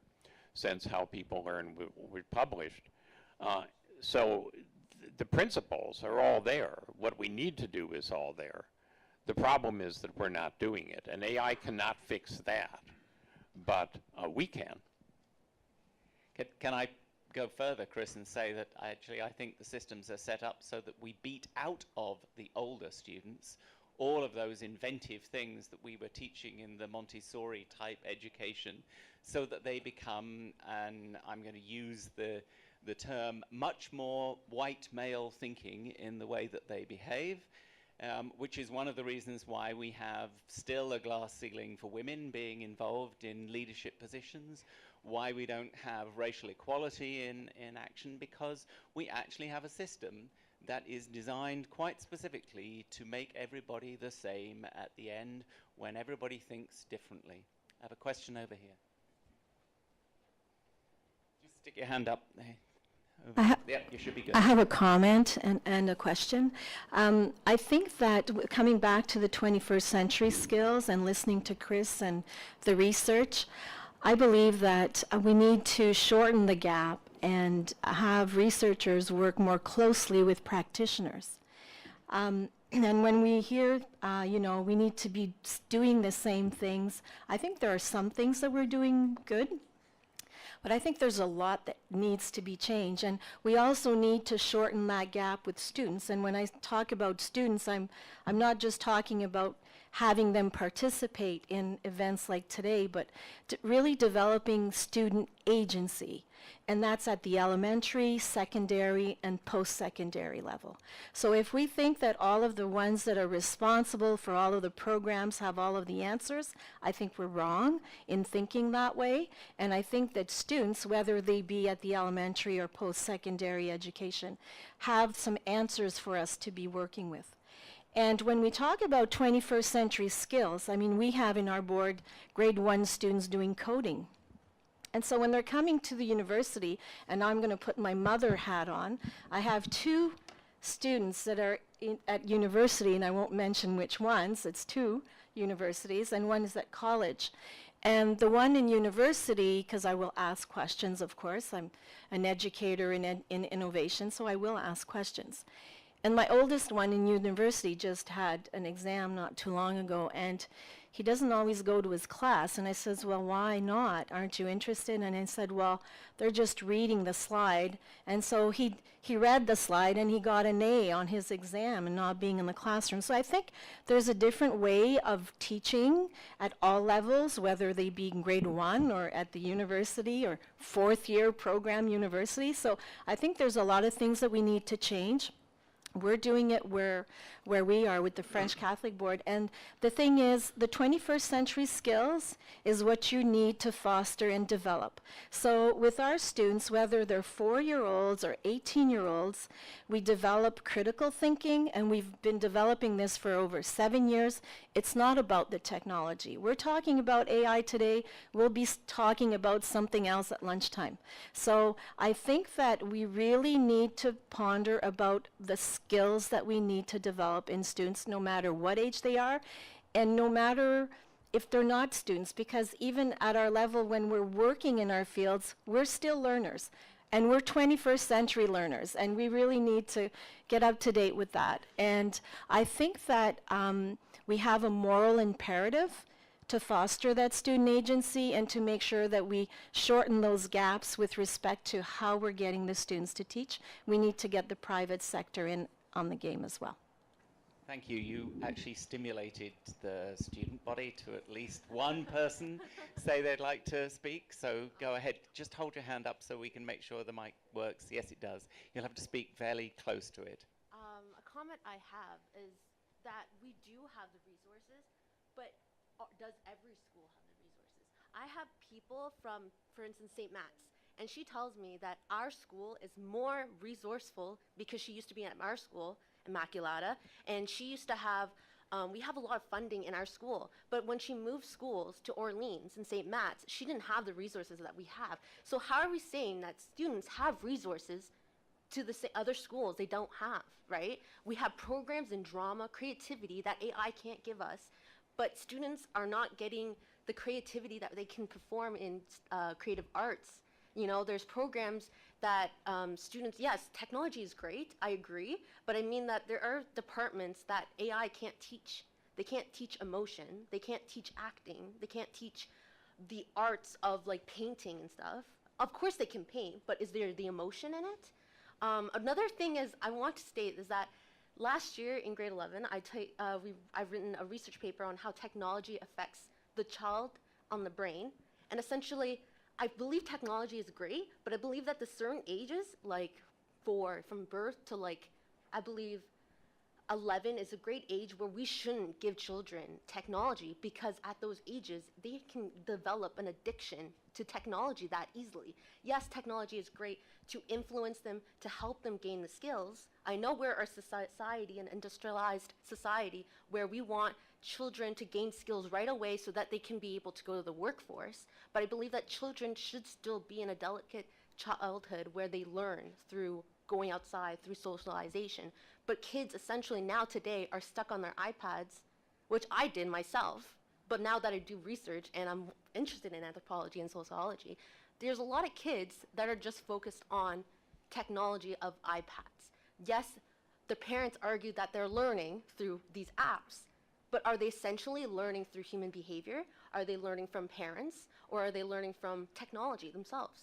F: sense how people learn we published. So the principles are all there. What we need to do is all there. The problem is that we're not doing it, and AI cannot fix that, but we can.
D: Can I go further, Chris, and say that I think the systems are set up so that we beat out of the older students all of those inventive things that we were teaching in the Montessori type education, so that they become, and I'm going to use the term, much more white male thinking in the way that they behave, which is one of the reasons why we have still a glass ceiling for women being involved in leadership positions, why we don't have racial equality in action, because we actually have a system that is designed quite specifically to make everybody the same at the end when everybody thinks differently. I have a question over here. Just stick your hand up. Yeah, you should be good.
L: I have a comment and a question. I think that coming back to the 21st century skills and listening to Chris and the research, I believe that we need to shorten the gap and have researchers work more closely with practitioners. And when we hear, we need to be doing the same things, I think there are some things that we're doing good, but I think there's a lot that needs to be changed. And we also need to shorten that gap with students. And when I talk about students, I'm not just talking about having them participate in events like today, but really developing student agency. And that's at the elementary, secondary, and post-secondary level. So if we think that all of the ones that are responsible for all of the programs have all of the answers, I think we're wrong in thinking that way. And I think that students, whether they be at the elementary or post-secondary education, have some answers for us to be working with. And when we talk about 21st century skills, I mean, we have in our board grade 1 students doing coding. And so when they're coming to the university, and I'm going to put my mother hat on, I have 2 students that are at university, and I won't mention which ones, it's 2 universities, and one is at college. And the one in university, because I will ask questions, of course, I'm an educator in innovation, so I will ask questions. And my oldest one in university just had an exam not too long ago, and he doesn't always go to his class. And I says, well, why not? Aren't you interested? And I said, well, they're just reading the slide. And so he read the slide, and he got an A on his exam and not being in the classroom. So I think there's a different way of teaching at all levels, whether they be in grade 1 or at the university or 4th year program university. So I think there's a lot of things that we need to change. We're doing it where we are with the French Catholic Board. And the thing is, the 21st century skills is what you need to foster and develop. So with our students, whether they're 4-year-olds or 18-year-olds, we develop critical thinking, and we've been developing this for over 7 years. It's not about the technology. We're talking about AI today. We'll be talking about something else at lunchtime. So I think that we really need to ponder about the skills that we need to develop in students, no matter what age they are, and no matter if they're not students, because even at our level, when we're working in our fields, we're still learners, and we're 21st century learners, and we really need to get up to date with that. And I think that we have a moral imperative to foster that student agency and to make sure that we shorten those gaps with respect to how we're getting the students to teach. We need to get the private sector in on the game as well.
D: Thank you. You actually stimulated the student body to at least one person say they'd like to speak. So go ahead. Just hold your hand up so we can make sure the mic works. Yes, it does. You'll have to speak fairly close to it.
M: A comment I have is that we do have the resources, but does every school have the resources? I have people from, for instance, St. Matt's, and she tells me that our school is more resourceful because she used to be at our school, Immaculata, and she used to have, we have a lot of funding in our school, but when she moved schools to Orleans and St. Matt's, she didn't have the resources that we have. So how are we saying that students have resources to the other schools they don't have, right? We have programs in drama, creativity that AI can't give us, but students are not getting the creativity that they can perform in creative arts You know, there's programs that students, yes, technology is great, I agree, but I mean that there are departments that AI can't teach. They can't teach emotion, they can't teach acting, they can't teach the arts of like painting and stuff. Of course they can paint, but is there the emotion in it? Another thing is I want to state is that last year in grade 11, I've written a research paper on how technology affects the child on the brain. And essentially, I believe technology is great, but I believe that the certain ages, like from birth to like, I believe 11 is a great age where we shouldn't give children technology, because at those ages, they can develop an addiction to technology that easily. Yes, technology is great to influence them, to help them gain the skills. I know we're a society, an industrialized society, where we want children to gain skills right away so that they can be able to go to the workforce. But I believe that children should still be in a delicate childhood where they learn through going outside, through socialization. But kids essentially now today are stuck on their iPads, which I did myself. But now that I do research and I'm interested in anthropology and sociology, there's a lot of kids that are just focused on technology of iPads. Yes, the parents argue that they're learning through these apps, but are they essentially learning through human behavior? Are they learning from parents, or are they learning from technology themselves?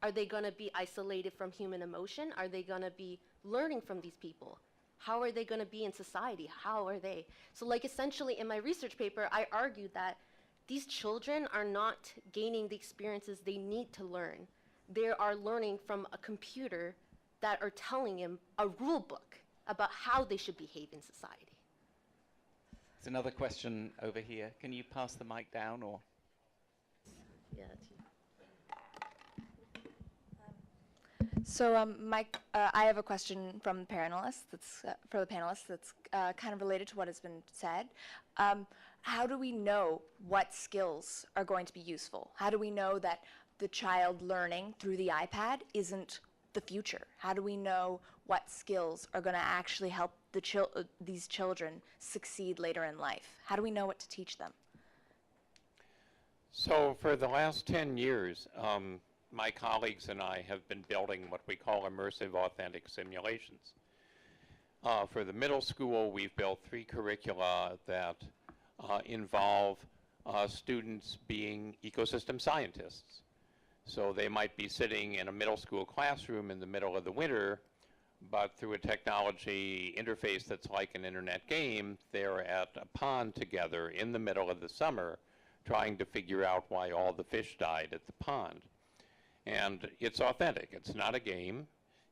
M: Are they going to be isolated from human emotion? Are they going to be learning from these people? How are they going to be in society? How are they? So like essentially in my research paper, I argued that these children are not gaining the experiences they need to learn. They are learning from a computer that are telling them a rule book about how they should behave in society.
D: There's another question over here. Can you pass the mic down, or?
M: Yeah, that's you.
N: So, I have a question from the panelists. For the panelists. That's kind of related to what has been said. How do we know what skills are going to be useful? How do we know that the child learning through the iPad isn't the future? How do we know what skills are going to actually help these children succeed later in life? How do we know what to teach them?
F: So for the last 10 years, my colleagues and I have been building what we call immersive authentic simulations. For the middle school, we've built 3 curricula that involve students being ecosystem scientists. So they might be sitting in a middle school classroom in the middle of the winter, but through a technology interface that's like an internet game, they're at a pond together in the middle of the summer trying to figure out why all the fish died at the pond. And it's authentic. It's not a game.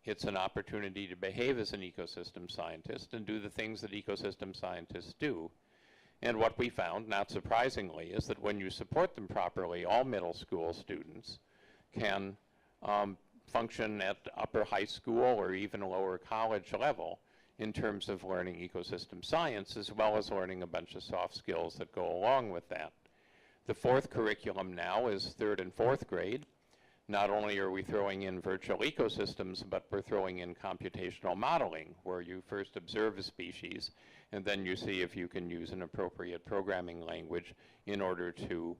F: It's an opportunity to behave as an ecosystem scientist and do the things that ecosystem scientists do. And what we found, not surprisingly, is that when you support them properly, all middle school students can function at upper high school or even lower college level in terms of learning ecosystem science, as well as learning a bunch of soft skills that go along with that. The 4th curriculum now is 3rd and 4th grade. Not only are we throwing in virtual ecosystems, but we're throwing in computational modeling, where you first observe a species, and then you see if you can use an appropriate programming language in order to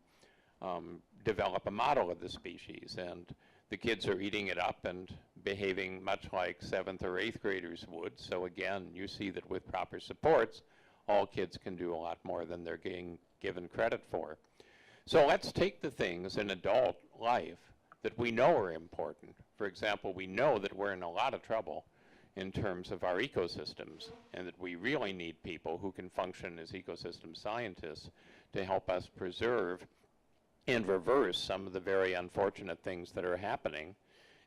F: develop a model of the species. And the kids are eating it up and behaving much like 7th or 8th graders would. So again, you see that with proper supports, all kids can do a lot more than they're getting given credit for. So let's take the things in adult life that we know are important. For example, we know that we're in a lot of trouble in terms of our ecosystems, and that we really need people who can function as ecosystem scientists to help us preserve and reverse some of the very unfortunate things that are happening.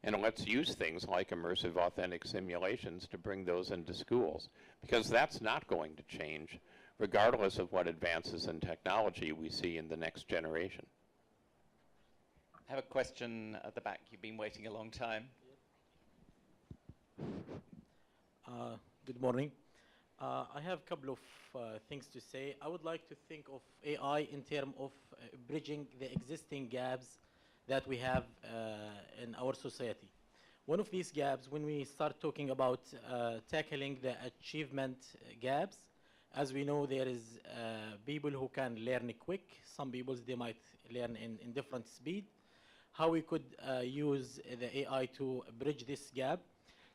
F: And let's use things like immersive authentic simulations to bring those into schools, because that's not going to change regardless of what advances in technology we see in the next generation.
D: I have a question at the back. You've been waiting a long time.
O: Good morning. I have a couple of things to say. I would like to think of AI in terms of bridging the existing gaps that we have in our society. One of these gaps, when we start talking about tackling the achievement gaps, as we know, there is people who can learn quick. Some people, they might learn in different speed. how we could use the AI to bridge this gap.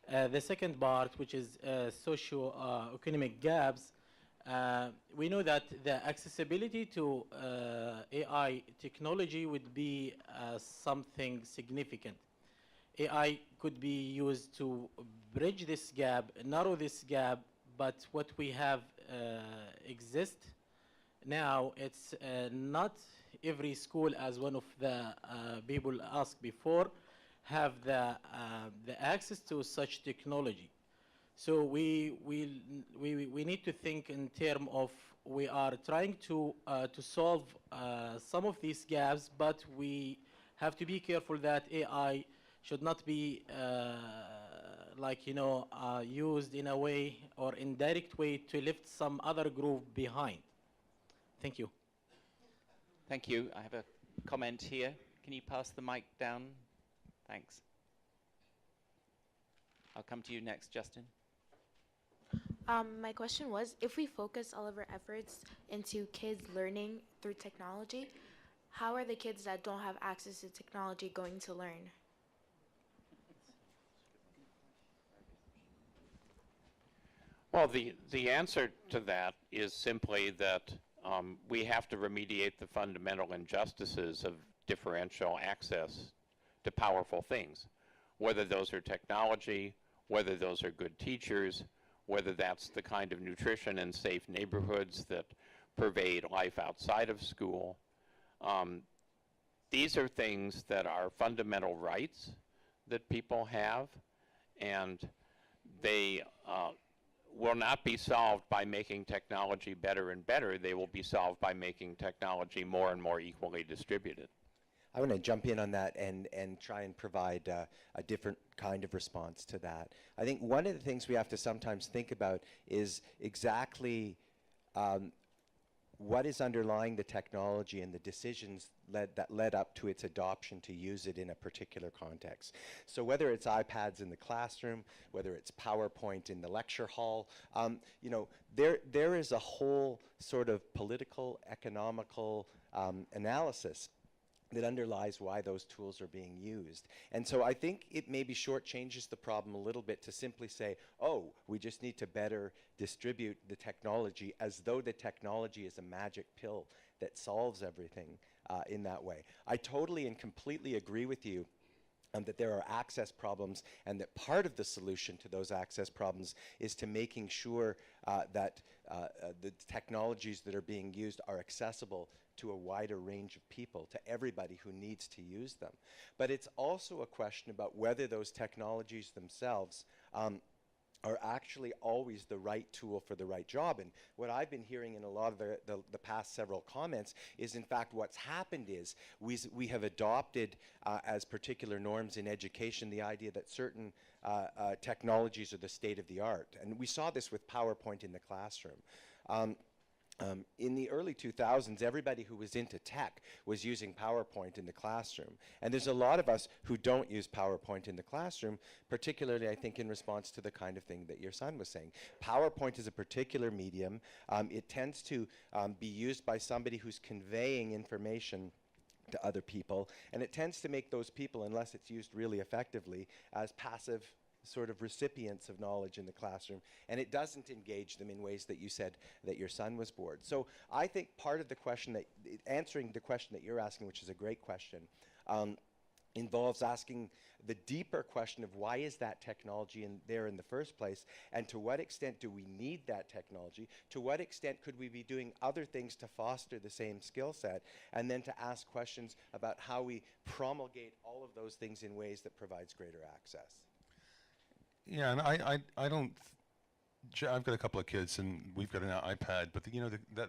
O: The second part, which is socio-economic gaps, we know that the accessibility to AI technology would be something significant. AI could be used to bridge this gap, narrow this gap, but what we have exist now, it's not every school, as one of the people asked before, have the access to such technology. So we need to think in terms of we are trying to solve some of these gaps, but we have to be careful that AI should not be used in a way or indirect way to lift some other group behind. Thank you.
D: Thank you. I have a comment here. Can you pass the mic down? Thanks. I'll come to you next, Justin.
P: My question was, if we focus all of our efforts into kids learning through technology, how are the kids that don't have access to technology going to learn?
F: Well, the answer to that is simply that we have to remediate the fundamental injustices of differential access to powerful things, whether those are technology, whether those are good teachers, whether that's the kind of nutrition and safe neighborhoods that pervade life outside of school. These are things that are fundamental rights that people have, and they will not be solved by making technology better and better. They will be solved by making technology more and more equally distributed.
G: I want to jump in on that and try and provide a different kind of response to that. I think one of the things we have to sometimes think about is exactly what is underlying the technology and the decisions that led up to its adoption to use it in a particular context. So whether it's iPads in the classroom, whether it's PowerPoint in the lecture hall, there is a whole sort of political, economical analysis that underlies why those tools are being used. And so I think it maybe shortchanges the problem a little bit to simply say, oh, we just need to better distribute the technology, as though the technology is a magic pill that solves everything in that way. I totally and completely agree with you that there are access problems, and that part of the solution to those access problems is to making sure that the technologies that are being used are accessible to a wider range of people, to everybody who needs to use them. But it's also a question about whether those technologies themselves are actually always the right tool for the right job. And what I've been hearing in a lot of the past several comments is, in fact, what's happened is we have adopted as particular norms in education the idea that certain technologies are the state of the art. And we saw this with PowerPoint in the classroom. In the early 2000s, everybody who was into tech was using PowerPoint in the classroom. And there's a lot of us who don't use PowerPoint in the classroom, particularly, I think, in response to the kind of thing that your son was saying. PowerPoint is a particular medium. It tends to be used by somebody who's conveying information to other people, and it tends to make those people, unless it's used really effectively, as passive sort of recipients of knowledge in the classroom, and it doesn't engage them in ways that you said that your son was bored. So I think part of the question that, answering the question that you're asking, which is a great question, involves asking the deeper question of why is that technology there in the first place, and to what extent do we need that technology? To what extent could we be doing other things to foster the same skill set? And then to ask questions about how we promulgate all of those things in ways that provides greater access.
E: Yeah, and I don't. I've got a couple of kids, and we've got an iPad. But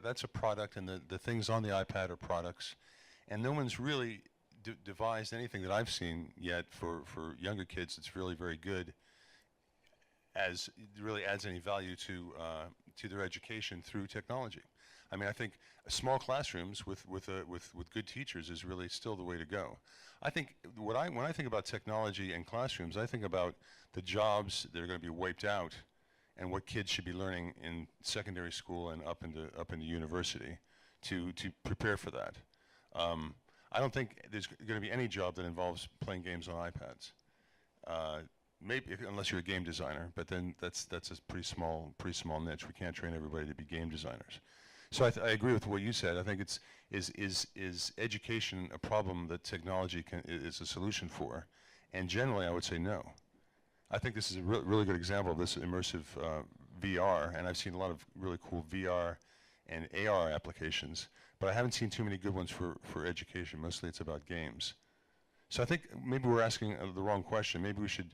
E: that's a product, and the things on the iPad are products, and no one's really devised anything that I've seen yet for younger kids that's really very good, as it really adds any value to their education through technology. I mean, I think small classrooms with good teachers is really still the way to go. I think when I think about technology in classrooms, I think about the jobs that are going to be wiped out, and what kids should be learning in secondary school and up into university to prepare for that. I don't think there's going to be any job that involves playing games on iPads. Maybe unless you're a game designer, but then that's a pretty small niche. We can't train everybody to be game designers. So I agree with what you said. I think is education a problem that technology is a solution for? And generally, I would say no. I think this is a really good example of this immersive VR, and I've seen a lot of really cool VR and AR applications, but I haven't seen too many good ones for education. Mostly it's about games. So I think maybe we're asking the wrong question. Maybe we should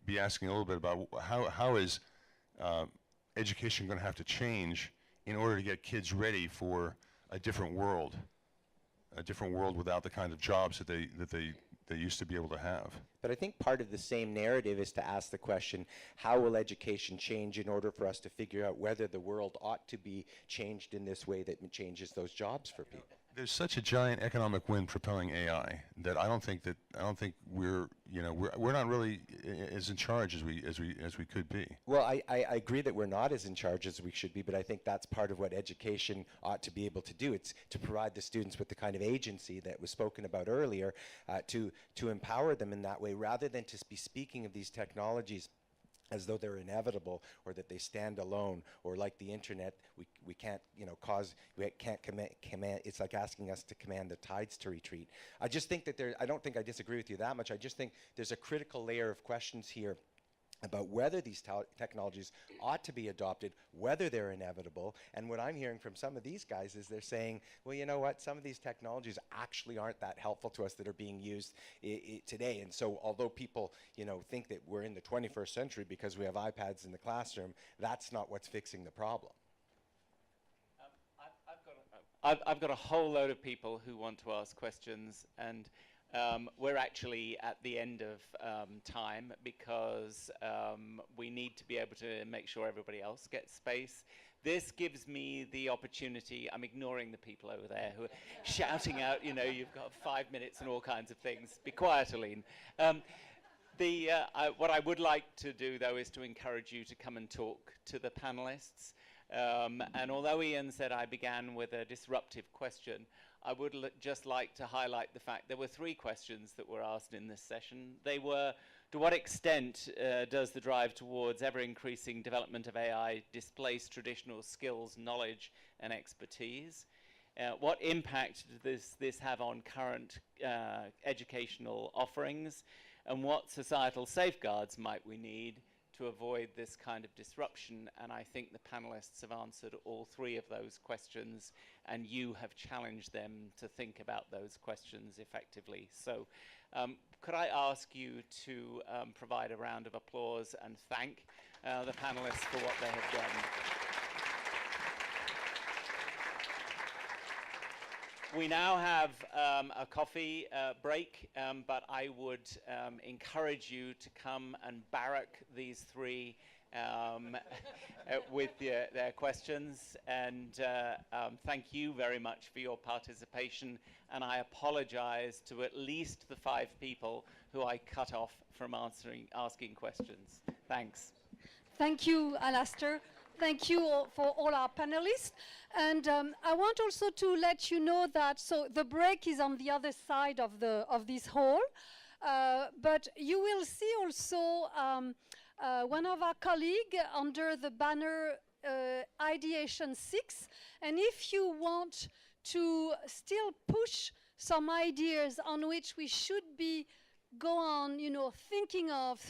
E: be asking a little bit about how is education going to have to change in order to get kids ready for a different world without the kind of jobs that they used to be able to have.
G: But I think part of the same narrative is to ask the question, how will education change in order for us to figure out whether the world ought to be changed in this way that changes those jobs for people?
E: There's such a giant economic wind propelling AI that I don't think we're not really as in charge as we could be.
G: Well, I agree that we're not as in charge as we should be, but I think that's part of what education ought to be able to do. It's to provide the students with the kind of agency that was spoken about earlier, to empower them in that way, rather than to be speaking of these technologies as though they're inevitable or that they stand alone, or like the internet, we can't command. It's like asking us to command the tides to retreat. I just think that I don't think I disagree with you that much. I just think there's a critical layer of questions here about whether these technologies ought to be adopted, whether they're inevitable. And what I'm hearing from some of these guys is they're saying, well, you know what, some of these technologies actually aren't that helpful to us that are being used today. And so although people, think that we're in the 21st century because we have iPads in the classroom, that's not what's fixing the problem.
D: I've got a whole load of people who want to ask questions, and we're actually at the end of time because we need to be able to make sure everybody else gets space. This gives me the opportunity. I'm ignoring the people over there who are shouting out, you've got 5 minutes and all kinds of things. Be quiet, Aline. What I would like to do, though, is to encourage you to come and talk to the panelists. And although Ian said I began with a disruptive question, I would just like to highlight the fact there were 3 questions that were asked in this session. They were, to what extent does the drive towards ever-increasing development of AI displace traditional skills, knowledge, and expertise? What impact does this have on current educational offerings? And what societal safeguards might we need to avoid this kind of disruption? And I think the panelists have answered all 3 of those questions, and you have challenged them to think about those questions effectively. So could I ask you to provide a round of applause and thank the panelists for what they have done. We now have a coffee break, but I would encourage you to come and barrack these 3 with their questions. And thank you very much for your participation. And I apologize to at least the 5 people who I cut off from asking questions. Thanks.
B: Thank you, Alastair. Thank you all for all our panelists. And I want also to let you know that the break is on the other side of this hall. But you will see also one of our colleagues under the banner Ideation 6. And if you want to still push some ideas on which we should be thinking of